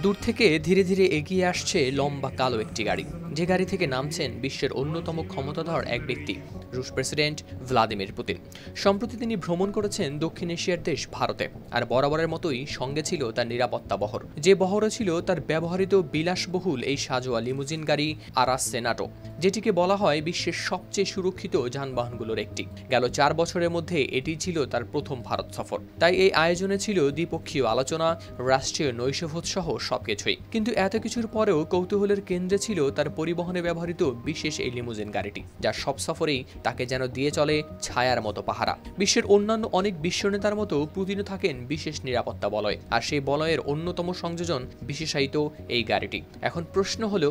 দূর থেকে ধীরে ধীরে এগিয়ে আসছে লম্বা কালো একটি গাড়ি, যে গাড়ি থেকে নামছেন বিশ্বের অন্যতম ক্ষমতাধর এক ব্যক্তি, রুশ প্রেসিডেন্ট ভ্লাদিমির পুতিন। সম্প্রতি তিনি ভ্রমণ করেছেন দক্ষিণ এশিয়ার দেশ ভারতে, আর বরাবরের মতোই সঙ্গে ছিল তার নিরাপত্তা বহর। যে বহরে ছিল তার ব্যবহৃত বিলাসবহুল এই সাজোয়া লিমুজিন গাড়ি আরাস সেনাটো, যেটিকে বলা হয় বিশ্বের সবচেয়ে সুরক্ষিত যানবাহনগুলোর একটি। গেল 4 বছরের মধ্যে এটি ছিল তার প্রথম ভারত সফর, তাই এই আয়োজনে ছিল দ্বিপক্ষীয় আলোচনা, রাষ্ট্রীয় নৈশভোজ সহ সবকিছুই। কিন্তু এত কিছুর পরেও কৌতূহলের কেন্দ্রে ছিল তার পরিবহনে ব্যবহৃত বিশেষ এই লিমুজিন গাড়িটি, যা সব সফরেই তাকে যেন দিয়ে চলে ছায়ার মতো পাহারা। বিশ্বের অন্যান্য অনেক বিশ্বনেতার মতো পুতিনও থাকেন বিশেষ নিরাপত্তা বলয়ে, আর সেই বলয়ের অন্যতম সংযোজন বিশেষায়িত এই গাড়িটি। এখন প্রশ্ন হলো,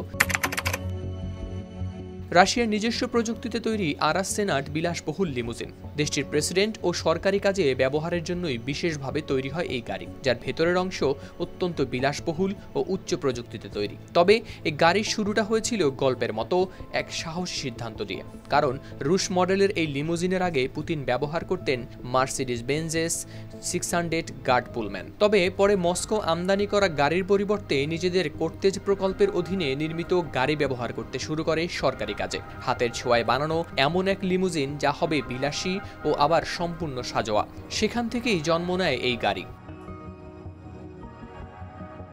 রাশিয়ার নিজস্ব প্রযুক্তিতে তৈরি আরাস সেনাট বিলাসবহুল লিমুজিন। দেশটির প্রেসিডেন্ট ও সরকারি কাজে ব্যবহারের জন্যই বিশেষভাবে তৈরি হয় এই গাড়ি, যার ভেতরের অংশ অত্যন্ত বিলাসবহুল ও উচ্চ প্রযুক্তিতে তৈরি। তবে এই গাড়ির শুরুটা হয়েছিল গল্পের মতো এক সাহসী সিদ্ধান্ত দিয়ে, কারণ রুশ মডেলের এই লিমুজিনের আগে পুতিন ব্যবহার করতেন মার্সিডিজ বেঞ্জেস 600 গার্ড পুলম্যান। তবে পরে মস্কো আমদানি করা গাড়ির পরিবর্তে নিজেদের কর্তেজ প্রকল্পের অধীনে নির্মিত গাড়ি ব্যবহার করতে শুরু করে সরকারি কাজে। হাতের ছোঁয়ায় বানানো এমন এক লিমুজিন যা হবে বিলাসী ও আবার সম্পূর্ণ সাজোয়া। সেখান থেকেই জন্ম নেয় এই গাড়ি।